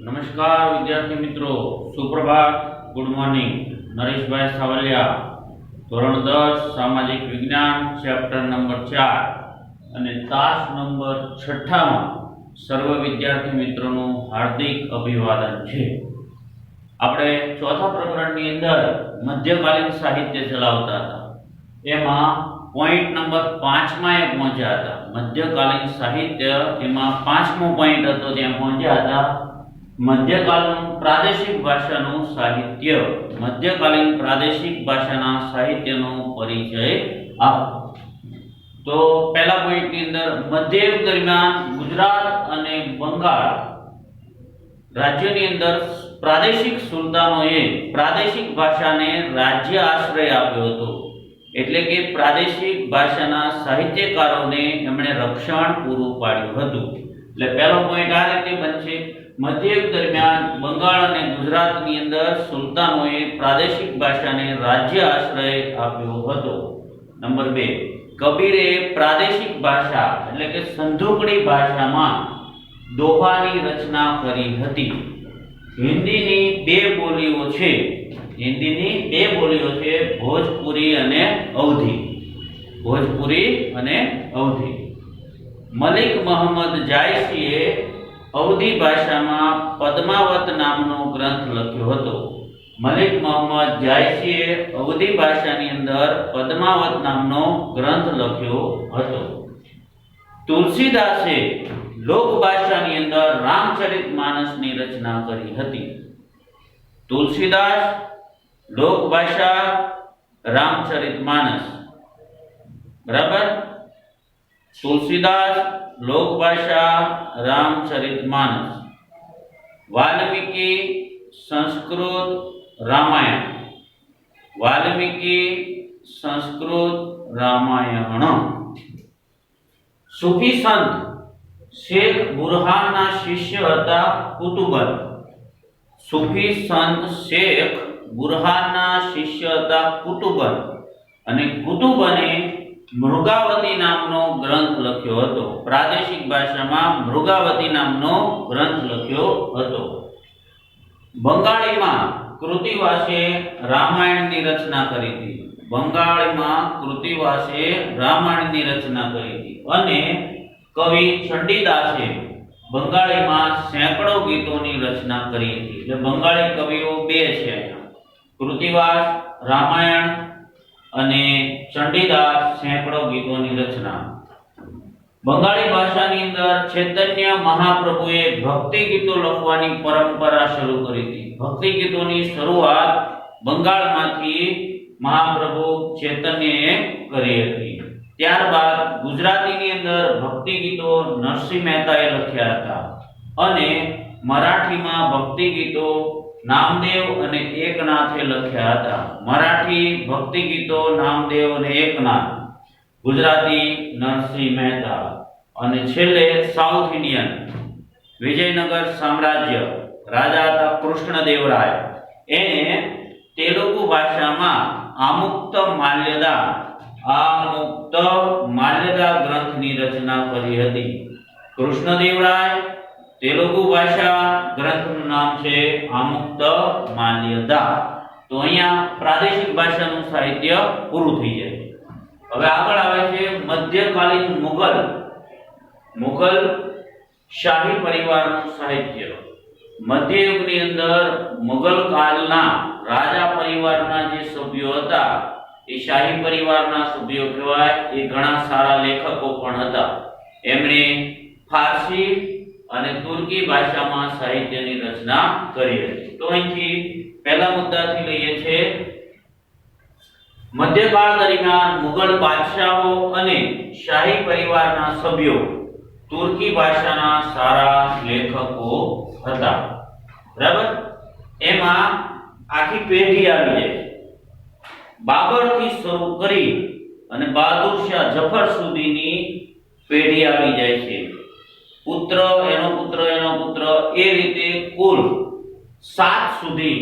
નમસ્કાર વિદ્યાર્થી મિત્રો, સુપ્રભાત, ગુડ મોર્નિંગ. નરેશભાઈ સાવલિયા, ધોરણ 10 સામાજિક વિજ્ઞાન, ચેપ્ટર નંબર 4 અને તાસ નંબર 6માં સર્વ વિદ્યાર્થી મિત્રોનું હાર્દિક અભિવાદન છે. આપણે ચોથા પ્રકરણની અંદર મધ્યકાલીન સાહિત્ય ચલાવતા હતા. એમાં પોઈન્ટ નંબર 5માં પહોંચ્યા હતા. મધ્યકાલીન સાહિત્ય એમાં 5મો પોઈન્ટ હતો, ત્યાં પહોંચ્યા હતા મધ્યકાલીન પ્રાદેશિક ભાષાનું સાહિત્ય. મધ્યકાલીન પ્રાદેશિક ભાષાના સાહિત્યનો પરિચય આપો. તો પહેલા પોઈન્ટની અંદર મધ્યયુગ દરમિયાન ગુજરાત અને બંગાળ રાજ્યની અંદર પ્રાદેશિક સુલતાનોએ પ્રાદેશિક ભાષાને રાજ્ય આશ્રય આપ્યો હતો. એટલે કે પ્રાદેશિક ભાષાના સાહિત્યકારોને એમણે રક્ષણ પૂરું પાડ્યું હતું. એટલે પહેલો પોઈન્ટ આ રીતે બનશે: મધ્યયુગ દરમિયાન બંગાળ અને ગુજરાતની અંદર સુલતાનોએ પ્રાદેશિક ભાષાને રાજ્ય આશ્રય આપ્યો હતો. નંબર 2, કબીરે પ્રાદેશિક ભાષા એટલે કે સંધુકડી ભાષામાં દોહાની રચના કરી હતી. હિન્દીની બે બોલીઓ છે. ભોજપુરી અને અવધી. મલિક મોહમ્મદ જાયસીએ અવધી ભાષામાં પદ્માવત નામનો ગ્રંથ લખ્યો હતો. મલિક મોહમ્મદ જાયસીએ અવધી ભાષાની અંદર પદ્માવત નામનો ગ્રંથ લખ્યો હતો. તુલસીદાસે લોક ભાષાની અંદર રામચરિતમાનસની રચના કરી હતી. તુલસીદાસ, લોક ભાષા, રામચરિતમાનસ. બરાબર? તુલસીદાસ, લોક ભાષા, રામચરિતમાનસ. વાલ્મીકી, સંસ્કૃત રામાયણ. સૂફી સંત શેખ બુરહાનના શિષ્ય હતા કુતુબન. અને કુતુબને મૃગાવતી નામનો ગ્રંથ લખ્યો હતો. પ્રાદેશિક ભાષામાં મૃગાવતી નામનો ગ્રંથ લખ્યો હતો. બંગાળીમાં કૃતિવાસે રામાયણની રચના કરી હતી. અને કવિ ચંડીદાસે બંગાળીમાં સેંકડો ગીતોની રચના કરી હતી. એટલે બંગાળી કવિઓ બે છે અહીંયા: કૃતિવાસ રામાયણ અને ચંડીદાસ સેંકડો ગીતોની રચના. બંગાળી ભાષાની અંદર ચૈતન્ય મહાપ્રભુએ ભક્તિ ગીતો લખવાની પરંપરા શરૂ કરી હતી. ભક્તિ ગીતોની શરૂઆત બંગાળમાંથી મહાપ્રભુ ચૈતન્યએ કરી હતી. ત્યારબાદ ગુજરાતીની અંદર ભક્તિ ગીતો નરસિંહ મહેતાએ લખ્યા હતા અને મરાઠીમાં ભક્તિ ગીતો નામદેવ અને એકનાથે લખ્યા હતા. મરાઠી ભક્તિ ગીતો નામદેવ અને એકનાથ, ગુજરાતી નરસિંહ મહેતા. અને છેલ્લે સાઉથ ઇન્ડિયન વિજયનગર સામ્રાજ્ય રાજા હતા કૃષ્ણદેવરાય. એને તેલુગુ ભાષામાં આમુક્ત માલ્યદા ગ્રંથની રચના કરી હતી. કૃષ્ણદેવરાય, તેલુગુ ભાષા, ગ્રંથનું નામ છે આમુક્ત માલ્યદા. તો અહીંયા પ્રાદેશિક ભાષાનું સાહિત્ય પૂરું થઈ જાય. હવે આગળ આવે છે મધ્યકાલીન મુગલ શાહી પરિવારનું સાહિત્ય. મધ્યયુગની અંદર મુગલ કાળના રાજા પરિવારના જે સભ્યો હતા એ શાહી પરિવારના સભ્યો કહેવાય. એ ઘણા સારા લેખકો પણ હતા. એમણે ફારસી અને તુર્કી ભાષામાં સાહિત્યની રચના કરી હતી. તો અહીંથી પહેલા મુદ્દાથી લઈએ છે: મધ્યકાળ દરમિયાન મુગલ બાદશાહો અને શાહી પરિવારના સભ્યો તુર્કી ભાષાના સારા લેખકો હતા. બરાબર? એમાં આખી પેઢી આવી જાય. બાબરથી શરૂ કરી અને બહાદુર શાહ જફર સુધીની પેઢી આવી જાય છે. એનો પુત્ર એ રીતે કુલ 7 સુધી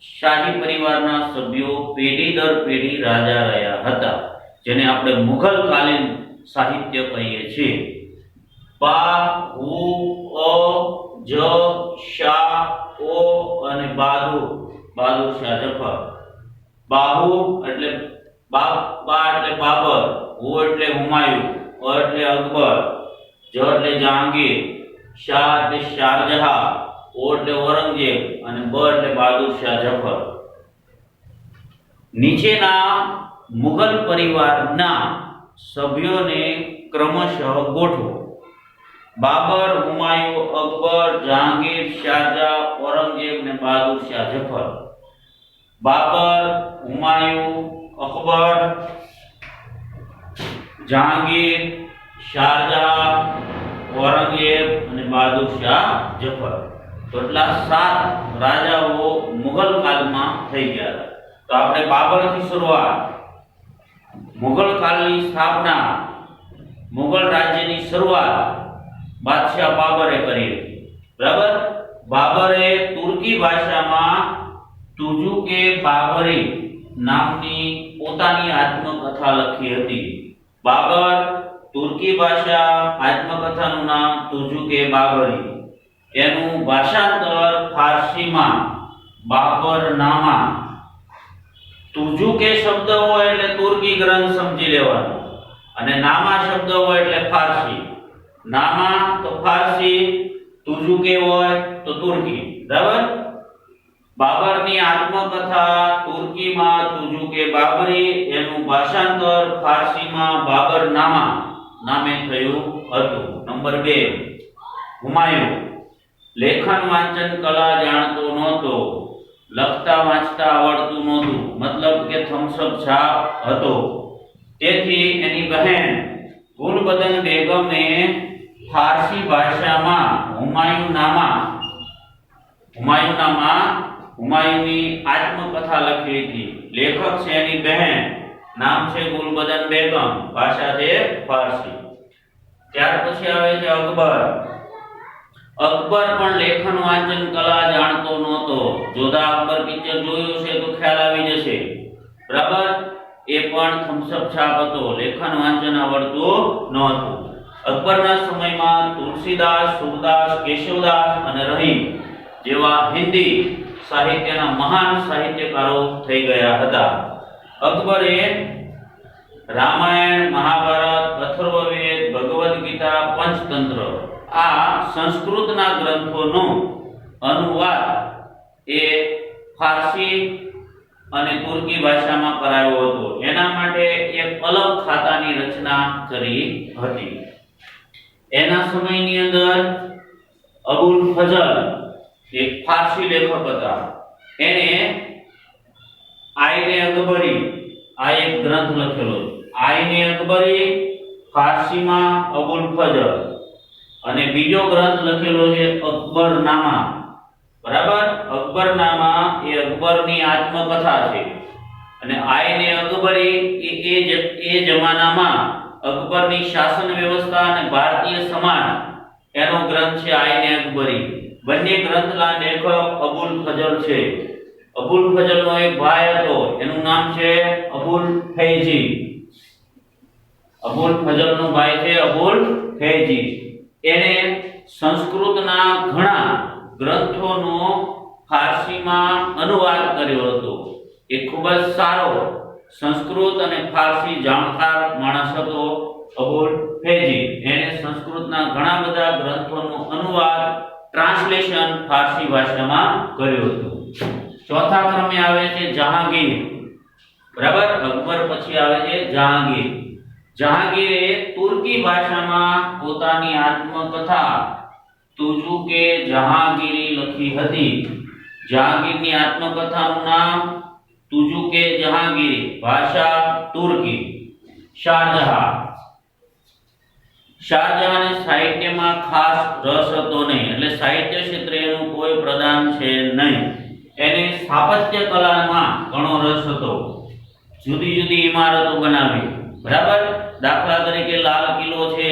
શાહી પરિવારના સભ્યો પેઢી દર પેઢી રાજા રહ્યા હતા, જેને આપણે મુઘલ કાલીન સાહિત્ય કહીએ છીએ. પા, હુ, અ, જ શા ઓ અને બહાદુર બહાદુર શાહ જફર બાહુ એટલે બા એટલે બાબર હુ એટલે હુમાયુ અ એટલે અકબર જ એટલે જહાંગીર શાહ એટલે શારજહાં ઓ એટલે ઔરંગઝેબ અને બ એટલે બહાદુર શાહ જફર નીચેના મુગલ પરિવારના સભ્યોને ક્રમશઃ ગોઠવો બાબર હુમાયુ અકબર જહાંગીર શારજહાં ઔરંગઝેબ ને બહાદુર શાહ જફર બાબર હુમાયુ અકબર જહાંગીર શારજહાં ઔરંગઝેબ અને બહાદુર શાહ જફર તો એટલા 7 રાજાઓ મુગલ કાળમાં થઈ ગયા હતા તો આપણે બાબરથી શરૂઆત મુગલ કાળની સ્થાપના મુગલ રાજ્યની શરૂઆત બાદશાહ બાબરે કરી હતી બરાબર બાબરે તુર્કી ભાષામાં તુજુકે બાબરી નામની પોતાની આત્મકથા લખી હતી બાબર તુર્કી ભાષા આત્મકથાનું નામ તુજુકે બાબરી એનું ભાષાંતર ફારસીમાં બાબરનામા તુજુકે શબ્દ હોય એટલે તુર્કી ગ્રંથ સમજી લેવાનો અને નામા શબ્દ હોય એટલે ફારસી નામા તો ફારસી તુજુકે હોય તો તુર્કી બરાબર બાબરની આત્મકથા તુર્કીમાં તુજુકે બાબરી એનું ભાષાંતર ફારસીમાં બાબરનામા નામે થયું હતું નંબર 2 હુમાયુ લેખન વાંચન કલા જાણતો નહોતો લખતા વાંચતા આવડતું નહોતું મતલબ કે થમ્સઅપ છાપ હતો તેથી એની બહેન ગુલબદન બેગમે ફારસી ભાષામાં હુમાયુની આત્મકથા લખી હતી લેખક છે એની બહેન નામ છે ગુલબદન બેગમ ભાષા છે ફારસી ત્યાર પછી આવે છે અકબર અકબર પણ લેખન વાંચન કલા જાણતો નહોતો જોધા અકબર પિક્ચર જોયું છે તો ખ્યાલ આવી જશે બરાબર એ પણ થમ્સઅપ છાપ હતો લેખન વાંચન આવડતું નહોતું અકબરના સમયમાં તુલસીદાસ સુરદાસ કેશવદાસ અને રહીમ જેવા હિન્દી સાહિત્યના મહાન સાહિત્યકારો થઈ ગયા હતા અકબરે રામાયણ મહાભારત અથર્વવેદ ભગવદ ગીતા પંચતંત્ર આ સંસ્કૃતના ગ્રંથોનો અનુવાદ એ ફારસી અને તુર્કી ભાષામાં કરાયો હતો એના માટે એક અલગ ખાતાની રચના કરી હતી એના સમયની અંદર અબુલ ફઝલ એક ફારસી લેખક હતા એને આઈને અકબરી આ એક ગ્રંથ લખેલો આઈને અકબરી ફારસીમાં અબુલ ફઝલ અને બીજો ગ્રંથ લખેલો છે અકબરનામા બરાબર અકબરનામા એ અકબરની આત્મકથા છે અને આઈને અકબરી એ જમાનામાં અકબરની શાસન વ્યવસ્થા અને ભારતીય સમાજ એનો ગ્રંથ છે આઈને અકબરી બંને ગ્રંથના લેખક અબુલ ફઝલ છે અબુલ ફઝલનો એક ભાઈ હતો એનું નામ છે અબુલ ફૈજી અબુલ ફઝલનો ભાઈ છે અબુલ ફૈજી એને સંસ્કૃતના ઘણા ગ્રંથોનો ફારસીમાં અનુવાદ કર્યો હતો એ ખૂબ જ સારો સંસ્કૃત અને ફારસી જાણકાર માણસ હતો અબુલ ફૈજી એને સંસ્કૃતના ઘણા બધા ગ્રંથોનો અનુવાદ ટ્રાન્સલેશન ફારસી ભાષામાં કર્યું હતું ચોથા ક્રમે આવે છે જહાંગીર બરાબર અકબર પછી આવે છે જહાંગીર જહાંગીરે તુર્કી ભાષામાં પોતાની આત્મકથા તુજુકે જહાંગીરી લખી હતી જહાંગીરની આત્મકથાનું નામ તુજુકે જહાંગીરી ભાષા તુર્કી શારજહાંને સાહિત્યમાં ખાસ રસ હતો નહીં એટલે સાહિત્ય ક્ષેત્રે એનું કોઈ પ્રદાન છે નહીં એને સ્થાપત્ય કલામાં ઘણો રસ હતો જુદી જુદી ઇમારતો બનાવી બરાબર દાખલા તરીકે લાલ કિલ્લો છે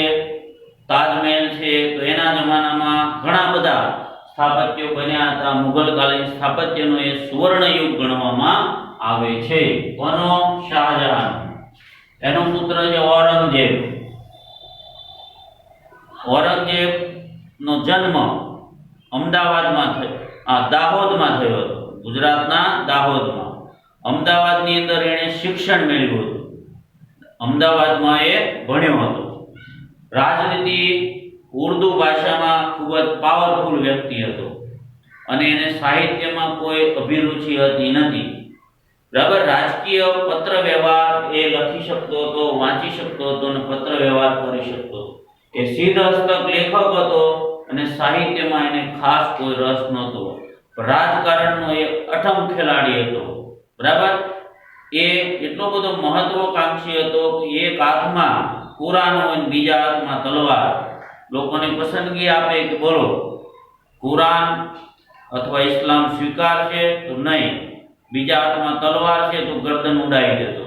તાજમહેલ છે તો એના જમાનામાં ઘણા બધા સ્થાપત્યો બન્યા હતા મુગલ કાલીન સ્થાપત્યનો એ સુવર્ણ યુગ ગણવામાં આવે છે કોનો શાહજહાં એનો પુત્ર છે ઔરંગઝેબ નો જન્મ અમદાવાદમાં દાહોદમાં થયો હતો, ગુજરાતના દાહોદમાં. અમદાવાદની અંદર એણે શિક્ષણ મેળવ્યું હતું, અમદાવાદમાં એ ભણ્યો હતો. રાજનીતિ ઉર્દુ ભાષામાં ખૂબ જ પાવરફુલ વ્યક્તિ હતો અને એને સાહિત્યમાં કોઈ અભિરુચિ હતી નથી. બરાબર. રાજકીય પત્ર વ્યવહાર એ લખી શકતો હતો, વાંચી શકતો હતો અને પત્ર વ્યવહાર કરી શકતો. એ સીધ હસ્તક લેખક હતો અને સાહિત્યમાં એને ખાસ કોઈ રસ નહોતો. રાજકારણનો એ અઠમ ખેલાડી હતો. બરાબર. એ એટલો બધો મહત્વકાંક્ષી હતો કે એક હાથમાં કુરાન હોય અને બીજા હાથમાં તલવાર. લોકોને પસંદગી આપે કે બોલો કુરાન અથવા ઇસ્લામ સ્વીકાર છે તો નહીં, બીજા હાથમાં તલવાર છે તો ગરદન ઉડાવી દેતો.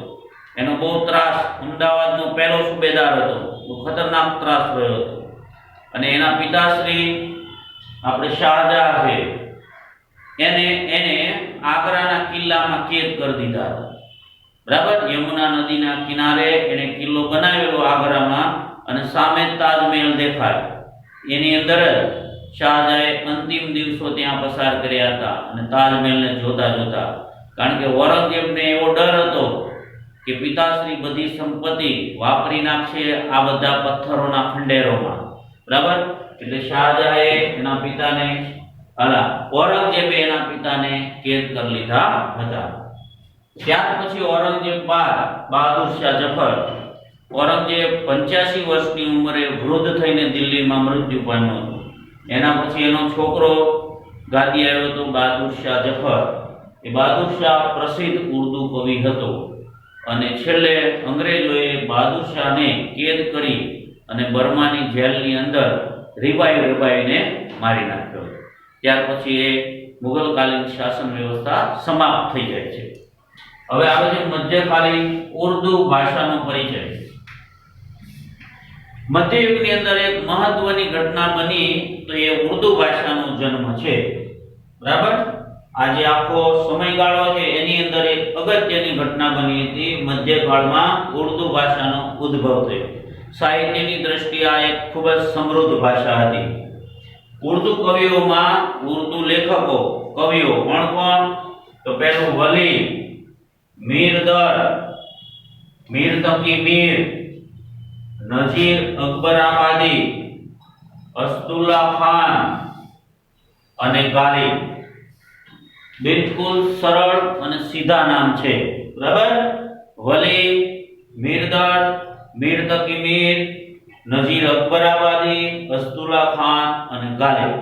એનો બહુ ત્રાસ. અમદાવાદનો પહેલો સુબેદાર હતો, બહુ ખતરનાક ત્રાસ રહ્યો હતો. અને એના પિતાશ્રી આપણે શાહજહાં છે, એને આગ્રાના કિલ્લામાં કેદ કરી દીધા હતા. બરાબર. યમુના નદીના કિનારે એને કિલ્લો બનાવેલો આગ્રામાં અને સામે તાજમહેલ દેખાય. એની અંદર શાહજહાએ અંતિમ દિવસો ત્યાં પસાર કર્યા હતા અને તાજમહેલને જોતા જોતા. કારણ કે ઔરંગઝેબને એવો ડર હતો કે પિતાશ્રી બધી સંપત્તિ વાપરી નાખશે આ બધા પથ્થરોના ખંડેરોમાં. બરાબર. એટલે શાહજહાએ એના પિતાને ઔરંગઝેબે એના પિતાને કેદ કરી લીધા હતા. ત્યાર પછી ઔરંગઝેબ બાદ બહાદુર શાહ જફર. ઔરંગઝેબ 85 વર્ષની ઉંમરે વૃદ્ધ થઈને દિલ્હીમાં મૃત્યુ પામ્યો હતો. એના પછી એનો છોકરો ગાદી આવ્યો હતો બહાદુર શાહ જફર. એ બહાદુર શાહ પ્રસિદ્ધ ઉર્દુ કવિ હતો અને છેલ્લે અંગ્રેજોએ બહાદુર શાહને કેદ કરી અને બર્માની જેલની અંદર રીબાઈને મારી નાખ્યો. ત્યાર પછી એ મુગલકાલીન શાસન વ્યવસ્થા સમાપ્ત થઈ જાય છે. હવે આવે છે મધ્યકાલીન ઉર્દુ ભાષાનો પરિચય. મધ્યયુગની અંદર એક મહત્વની ઘટના બની તો એ ઉર્દુ ભાષાનો જન્મ છે. બરાબર. આજે આખો સમયગાળો છે એની અંદર એક અગત્યની ઘટના બની હતી. મધ્યકાળમાં ઉર્દુ ભાષાનો ઉદ્ભવ થયો. સાહિત્યની દ્રષ્ટિએ આ એક ખૂબ જ સમૃદ્ધ ભાષા હતી. ઉર્દુ કવિઓમાં ઉર્દુ લેખકો કવિઓ કોણ? તો પહેલું વલી, મીર દર, મીર તકી મીર, નજીર અકબરાબાદી, અસ્દુલ્લા ખાન અને ગાલિબ. બિલકુલ સરળ અને સીધા નામ છે. બરાબર. વલી, મીર દર, મીર તકી મીર, નજીર અકબરાબાદી, અસ્દુલ્લા ખાન અને ગાલિબ.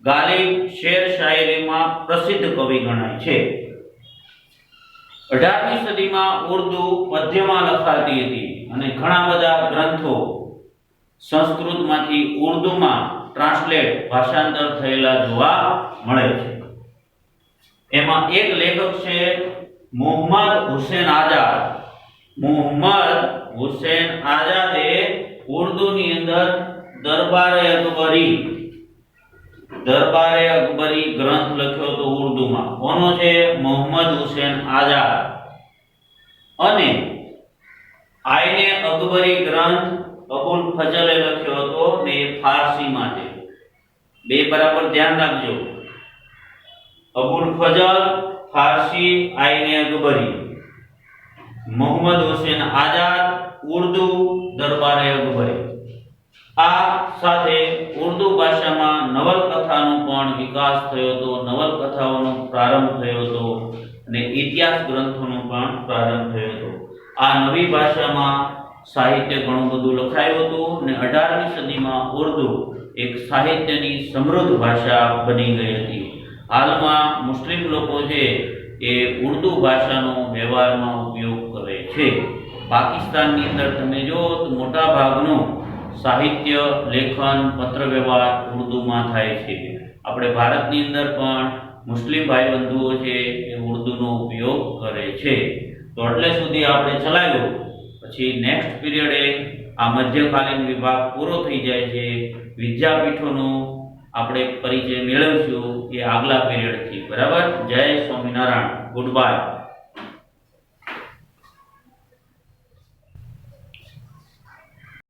ગાલિબ શેર શાયરીમાં પ્રસિદ્ધ કવિ ગણાય છે. 18મી સદીમાં ઉર્દુ પદ્યમાં લખાતી હતી અને ઘણા બધા ગ્રંથો સંસ્કૃતમાંથી ઉર્દુમાં ટ્રાન્સલેટ ભાષાંતર થયેલા જોવા મળે છે. એમાં એક લેખક છે મોહમ્મદ હુસેન આઝાદ. મોહમ્મદ હુસેન આઝાદે ઉર્દુની અંદર દરબારે અકબરી ગ્રંથ લખ્યો હતો ઉર્દુમાં. કોનો છે? મોહમ્મદ હુસેન આઝાદ. અને આઈને અકબરી ગ્રંથ અબુલ ફજલે લખ્યો હતો ને એ ફારસીમાં છે. બે બરાબર ધ્યાન રાખજો. અબુલ ફજલ ફારસી, આઈને અકબરી. મોહમ્મદ હુસેન આઝાદ ઉર્દુ, દરબારે અકબરી. આ સાથે ઉર્દુ ભાષામાં નવલકથાનો પણ વિકાસ થયો હતો, નવલકથાઓનો પ્રારંભ થયો હતો અને ઇતિહાસ ગ્રંથોનો પણ પ્રારંભ થયો હતો. આ નવી ભાષામાં સાહિત્ય ઘણું બધું લખાયું હતું અને 18મી સદીમાં ઉર્દુ એક સાહિત્યની સમૃદ્ધ ભાષા બની ગઈ હતી. હાલમાં મુસ્લિમ લોકો છે એ ઉર્દુ ભાષાનો વ્યવહારમાં ઉપયોગ કરે છે. પાકિસ્તાનની અંદર તમે જો તો મોટા ભાગનું સાહિત્ય, લેખન, પત્ર વ્યવહાર ઉર્દુમાં થાય છે. આપણે ભારતની અંદર પણ મુસ્લિમ ભાઈ બંધુઓ છે એ ઉર્દુનો ઉપયોગ કરે છે. તો એટલે સુધી આપણે ચલાવ્યું. પછી નેક્સ્ટ પીરિયડે આ મધ્યકાલીન વિભાગ પૂરો થઈ જાય છે. વિદ્યાપીઠોનો આપણે પરિચય મેળવીશું એ આગલા પીરિયડથી. બરાબર. જય સ્વામિનારાયણ. Good bye.